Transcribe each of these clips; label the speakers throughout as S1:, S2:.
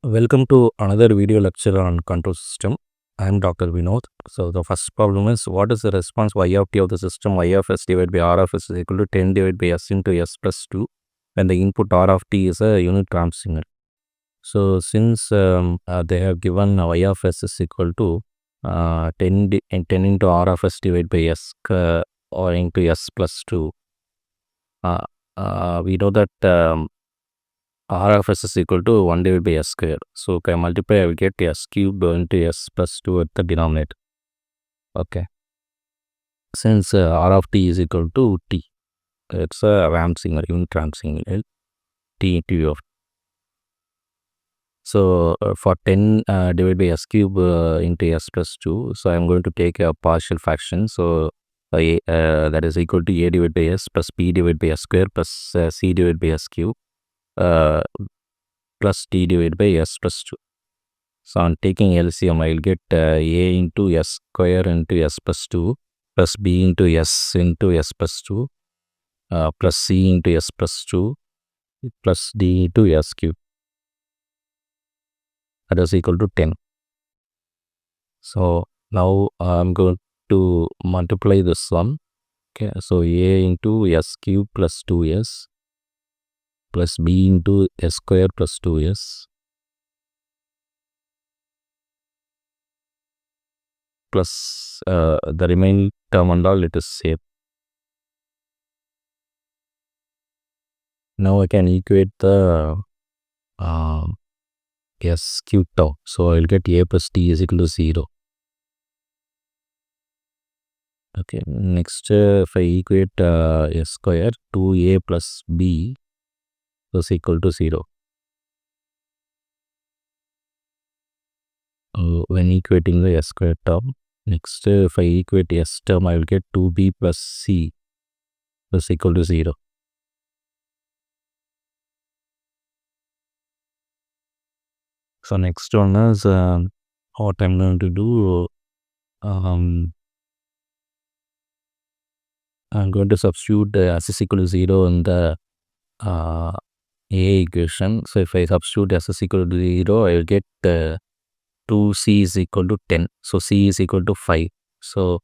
S1: Welcome to another video lecture on control system. I am Dr. Vinod. So the first problem is, what is the response y of t of the system y of s divided by r of s is equal to 10 divided by s into s plus 2 when the input r of t is a unit ramp signal. So since they have given y of s is equal to 10 into r of s divided by s or into s plus 2, we know that r of s is equal to 1 divided by s square. So if I multiply, I will get s cube into s plus 2 at the denominator. Okay. Since r of t is equal to t, it's a ramp signal, unit ramp signal, t into u of. So for 10 divided by s cube into s plus 2, so I am going to take a partial fraction. So that is equal to a divided by s plus b divided by s square plus c divided by s cube plus t divided by s plus 2. So on taking LCM, I will get a into s square into s plus 2 plus b into s plus 2 plus c into s plus 2 plus d into s cube. That is equal to 10. So now I'm going to multiply this one. Okay, so a into s cube plus 2s plus b into s square plus 2s plus the remaining term and all, it is same. Now I can equate the s cube tau. So I'll get a plus t is equal to 0. Okay, next if I equate s square, 2a plus b is equal to 0. When equating the s square term, next if I equate s term, I will get 2b plus c is equal to 0. So next one is what I'm going to do. I'm going to substitute s is equal to 0 in the a equation. So if I substitute s is equal to 0, I will get 2c is equal to 10. So c is equal to 5. So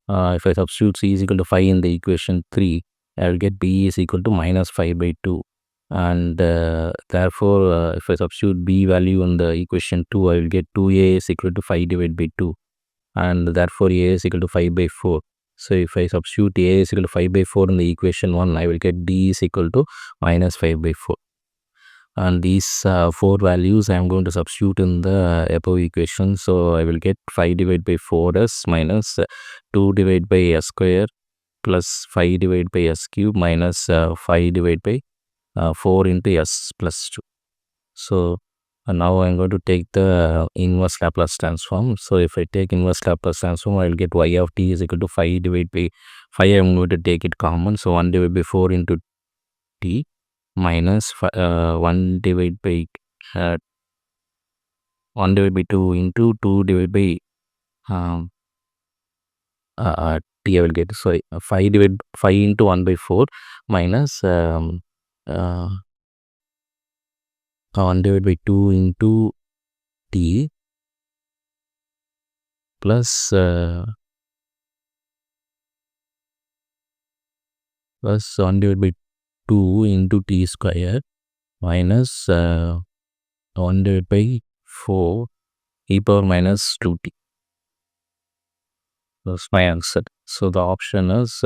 S1: if I substitute c is equal to 5 in the equation 3, I will get b is equal to minus 5 by 2. And therefore, if I substitute b value in the equation 2, I will get 2a is equal to 5 divided by 2. And therefore, a is equal to 5 by 4. So if I substitute a is equal to 5 by 4 in the equation 1, I will get d is equal to minus 5 by 4. And these 4 values I am going to substitute in the above equation. So I will get 5 divided by 4s minus 2 divided by s square plus 5 divided by s cube minus 5 divided by 4 into s plus 2. So now I am going to take the inverse Laplace transform. So if I take inverse Laplace transform, I will get y of t is equal to 5 divided by 5. I am going to take it common. So 1 divided by 4 into t minus 1 divided by 1 divided by 2 into 2 divided by t I will get. So 5 divided 5 into 1 by 4 minus 1 divided by 2 into t plus 1 divided by 2 into t square minus 1 divided by 4 e power minus 2t. That's my answer. So the option is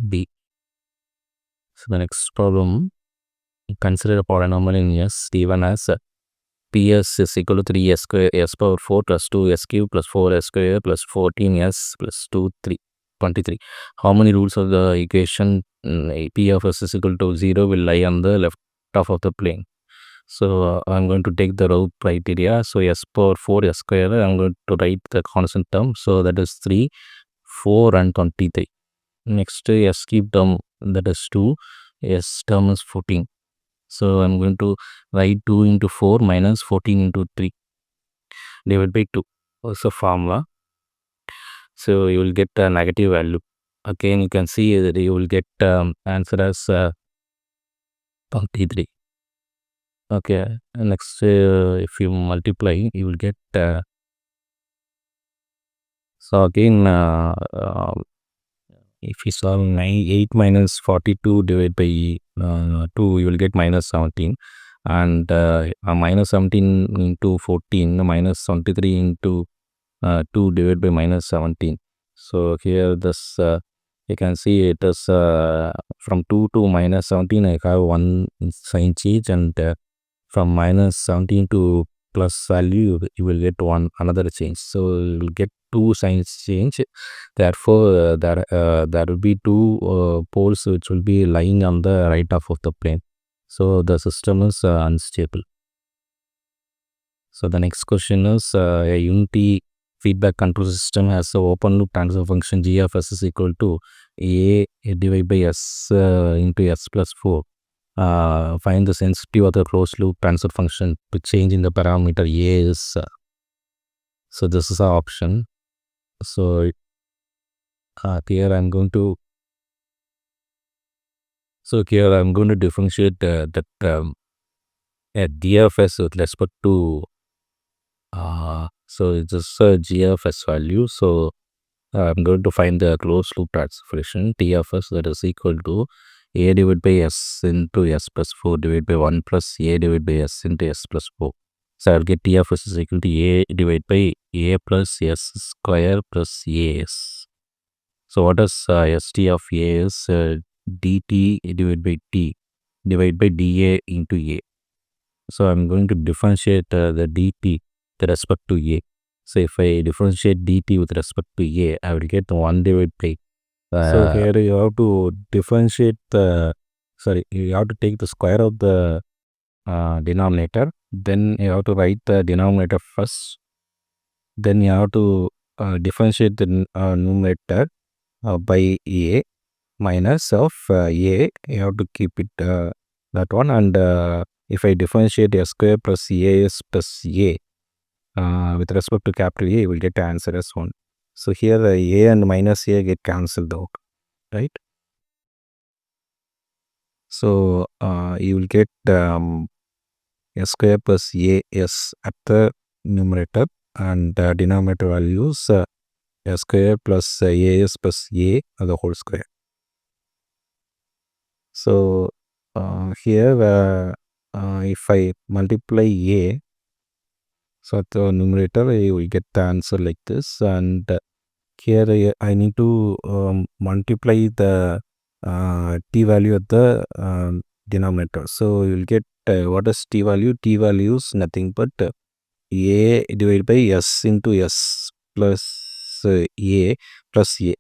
S1: B. So the next problem, consider a polynomial in S given as Ps is equal to 3s square s power 4 plus 2s cube plus 4s square plus 14s plus 23. How many roots of the equation P of s is equal to 0 will lie on the left half of the plane? So I'm going to take the row criteria. So s power 4 s square, I'm going to write the constant term. So that is 3, 4 and 23. Next s cube term, that is 2, s term is 14. So I'm going to write 2 into 4 minus 14 into 3 divided by 2. Also formula. So you will get a negative value. again you can see that you will get answer as 23. Okay, next if you multiply you will get so again if you solve 8 minus 42 divided by 2, you will get minus 17, and minus 17 into 14 minus 23 into 2 divided by minus 17. So here this you can see it is from 2 to minus 17 I have one sign change, and from minus 17 to plus value you will get one another change, so you will get two signs change. Therefore there will be two poles which will be lying on the right half of the plane, so the system is unstable. So the next question is a unity feedback control system has an open loop transfer function g of s is equal to a divided by s into s plus 4. Find the sensitivity of the closed loop transfer function to change in the parameter a is. So this is our option. So here I'm going to differentiate that d of s with respect to so it's just a g of s value. So I'm going to find the closed loop transfer function t of s that is equal to a divided by s into s plus 4 divided by 1 plus a divided by s into s plus 4. So I'll get t of s is equal to a divided by a plus s square plus as. So what is st of a is dt divided by t divided by dA into a. So I'm going to differentiate the dt with respect to a. So if I differentiate dt with respect to a, I will get 1 divided by so here you have to differentiate you have to take the square of the denominator, then you have to write the denominator first, then you have to differentiate the numerator by a minus of a, you have to keep it that one, and if I differentiate a square plus as plus a with respect to capital A, you will get the answer as 1. So here a and minus a get cancelled out, right? So you will get s square plus a s at the numerator, and denominator values s square plus a s plus a the whole square. So here if I multiply a, so at the numerator you will get the answer like this, and here I need to multiply the t value at the denominator. So you will get what is t value? T value is nothing but a divided by s into s plus a plus a,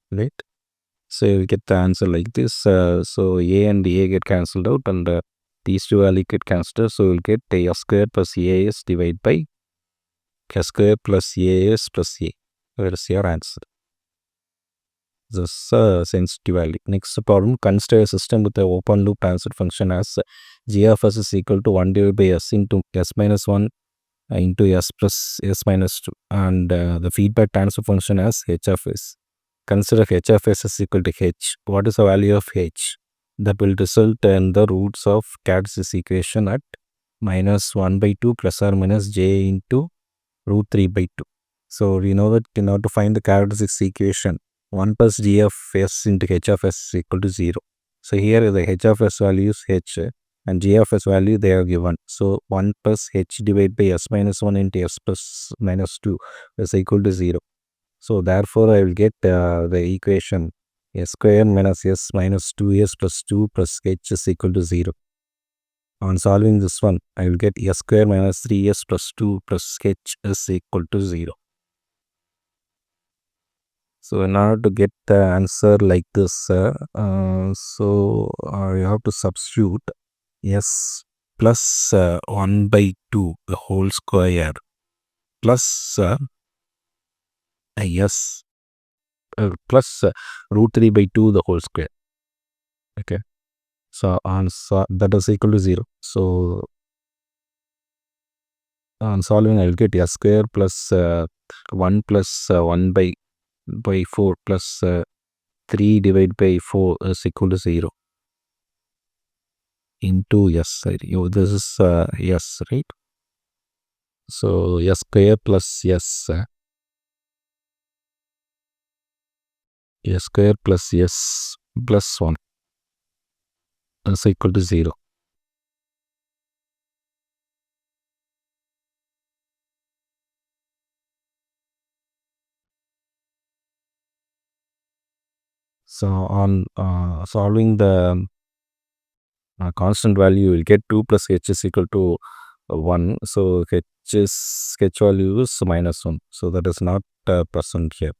S1: right? So you will get the answer like this. So a and a get cancelled out, and these two values get cancelled. So you will get s square plus as divided by s square plus as plus a. That is your answer. This sensitive value. Next problem, consider a system with the open loop transfer function as g of s is equal to 1 divided by s into s minus 1 into s plus s minus 2, and the feedback transfer function as h of s. Consider h of s is equal to h. What is the value of h? That will result in the roots of characteristic equation at minus 1 by 2 plus or minus j into root 3 by 2. So we know that in order to find the characteristic equation, 1 plus g of s into h of s is equal to 0. So here the h of s value is h and g of s value they are given. So 1 plus h divided by s minus 1 into s plus minus 2 is equal to 0. So therefore I will get the equation s square minus s minus 2s plus 2 plus h is equal to 0. On solving this one, I will get s square minus 3s plus 2 plus h is equal to 0. So in order to get the answer like this, so you have to substitute s plus 1 by 2 the whole square plus s plus root 3 by 2 the whole square. Okay. So that is equal to 0. So on solving, I will get s square plus 1 plus 1 by 4 plus 3 divided by 4 is equal to 0 into s. This is s, right? So s square plus s square plus s plus 1 is equal to 0. So on solving the constant value, you will get 2 plus h is equal to 1. So h value is minus 1. So that is not present here.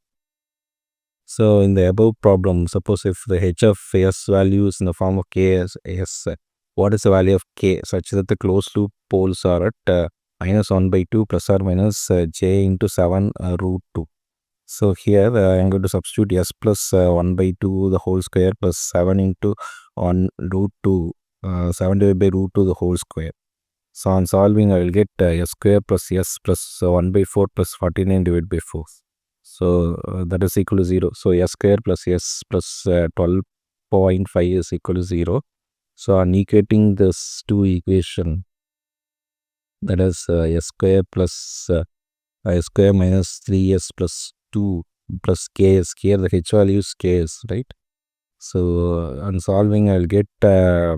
S1: So in the above problem, suppose if the h of s value is in the form of k as s, what is the value of k such that the closed loop poles are at minus 1 by 2 plus or minus j into 7 root 2. So here I am going to substitute s plus 1 by 2 the whole square plus 7 into 1 root 2, 7 divided by root 2 the whole square. So on solving, I will get s square plus s plus 1 by 4 plus 49 divided by 4. So that is equal to 0. So s square plus s plus 12.5 is equal to 0. So on equating this two equation, that is s square plus s square minus 3s plus 2 plus k is here. The h value is k is, right? So on solving, I will get uh,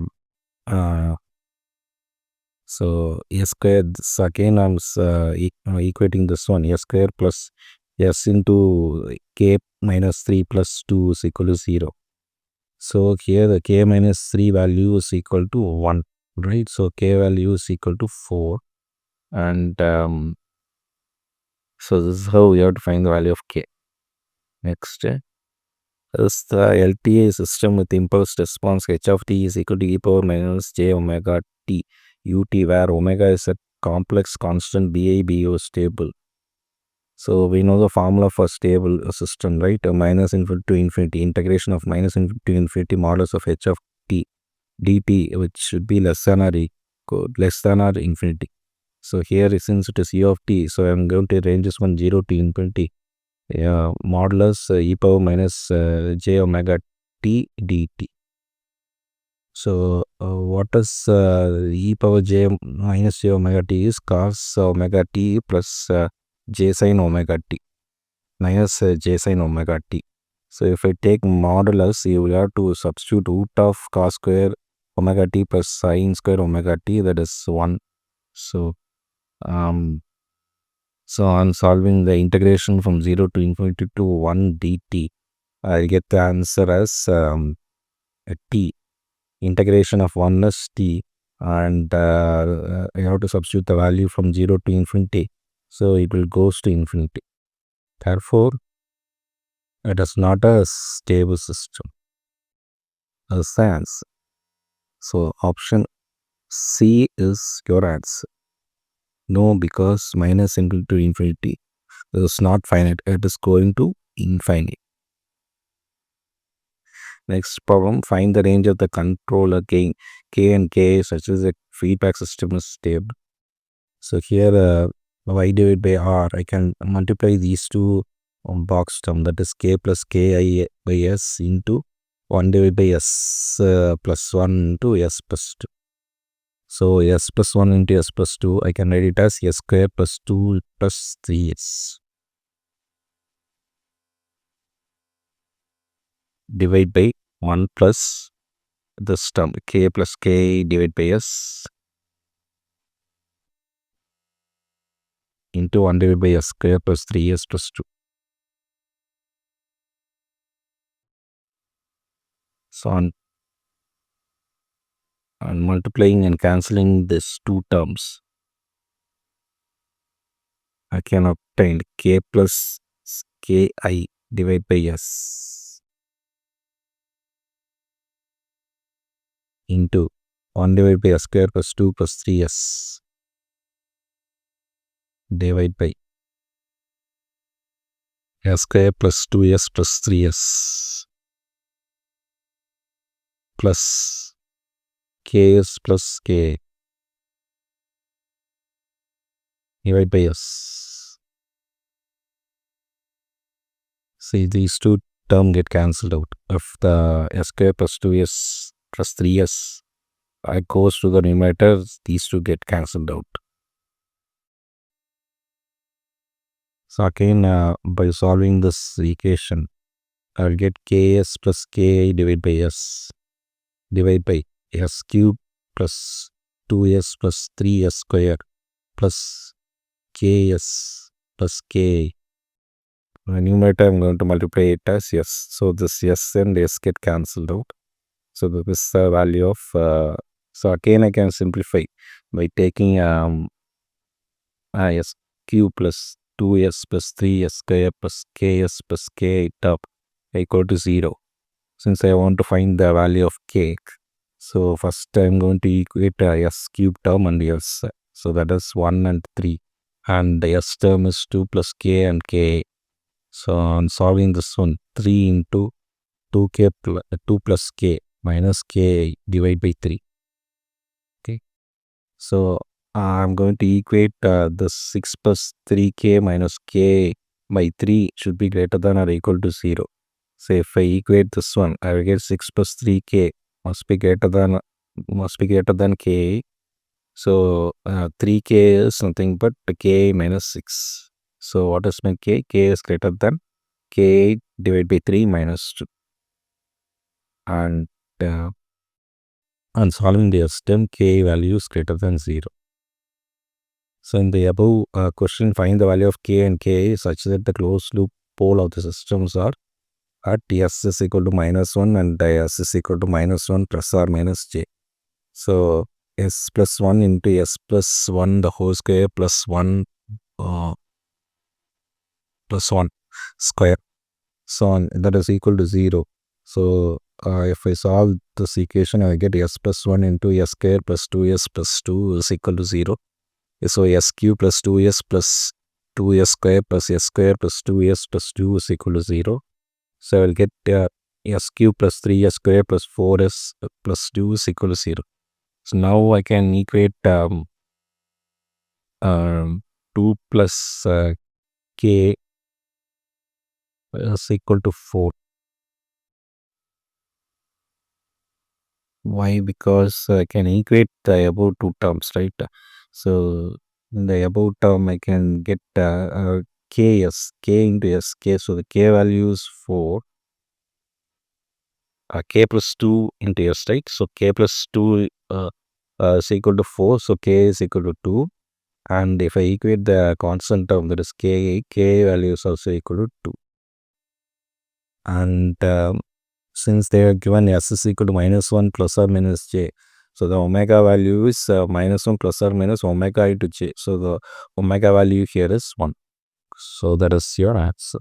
S1: so s square, this again I'm equating this one, s square plus s into k minus 3 plus 2 is equal to 0. So here the k minus 3 value is equal to 1, right? So k value is equal to 4. And so this is how we have to find the value of k. Next is the LTA system with impulse response h of t is equal to e power minus j omega t ut, where omega is a complex constant BIBO stable. So we know the formula for stable system, right? Minus infinity to infinity, integration of minus infinity to infinity modulus of h of t dt, which should be less than or infinity. So here since it is u of t, so I am going to range this one 0 to infinity. Modulus e power minus j omega t dt. So what is e power j minus j omega t is cos omega t plus j sin omega t minus j sin omega t. So if I take modulus, you will have to substitute root of cos square omega t plus sin square omega t, that is 1. So so on solving the integration from 0 to infinity to 1 dt, I get the answer as t. Integration of 1 is t, and I have to substitute the value from 0 to infinity. So it will goes to infinity. Therefore, it is not a stable system. As the answer. So option C is your answer. No, because minus infinity to infinity is not finite. It is going to infinite. Next problem, find the range of the controller gain k and k such as the feedback system is stable. So here y divided by r, I can multiply these two box term, that is k plus ki by s into 1 divided by s plus 1 into s plus 2. So s plus 1 into s plus 2, I can write it as s square plus 2 plus 3s divided by 1 plus this term k plus k divided by s into 1 divided by s square plus 3s plus 2. So on multiplying and cancelling these two terms, I can obtain k plus ki divided by s into 1 divided by s square plus 2 plus 3s divided by s square plus 2s plus 3s plus ks plus k divided by s. See, these two term get cancelled out. If the s square plus 2s plus 3s goes to the numerator, these two get cancelled out. So again, by solving this equation, I'll get ks plus ki divided by s cube plus 2s plus 3s square plus ks plus ki. The numerator I'm going to multiply it as s. So this s and s get cancelled out. So this is the value of, so again I can simplify by taking s cube plus 2s plus 3s square plus ks plus k top equal to 0. Since I want to find the value of k, so first I'm going to equate s cube term and s. So that is 1 and 3. And the s term is 2 plus k and k. So on solving this one, 3 into 2k 2 plus k minus k divided by 3. Okay. So I'm going to equate the 6 plus 3k minus k by 3 should be greater than or equal to 0. So if I equate this one, I will get 6 plus 3k must be greater than k. So 3k is nothing but k minus 6. So what is my k? K is greater than k divided by 3 minus 2. And on solving the system, k value is greater than 0. So in the above question, find the value of k and k such that the closed loop pole of the systems are at s is equal to minus 1 and s is equal to minus 1 plus or minus j. So s plus 1 into s plus 1 the whole square plus 1 plus 1 square. So on, that is equal to 0. So if I solve this equation, I get s plus 1 into s square plus 2s plus 2 is equal to 0. So s cube plus 2s plus 2s square plus s square plus 2s plus 2 is equal to 0. So I will get s cube plus 3s square plus 4s plus 2 is equal to 0. So now I can equate 2 plus k is equal to 4. Why? Because I can equate the above two terms, right? So in the above term, I can get k into s k. So the k value is 4. K plus 2 into s, right? So k plus 2 is equal to 4. So k is equal to 2. And if I equate the constant term, that is k value is also equal to 2. And since they are given s is equal to minus 1 plus or minus j, so the omega value is minus 1 plus or minus omega into j. So the omega value here is 1. So that is your answer.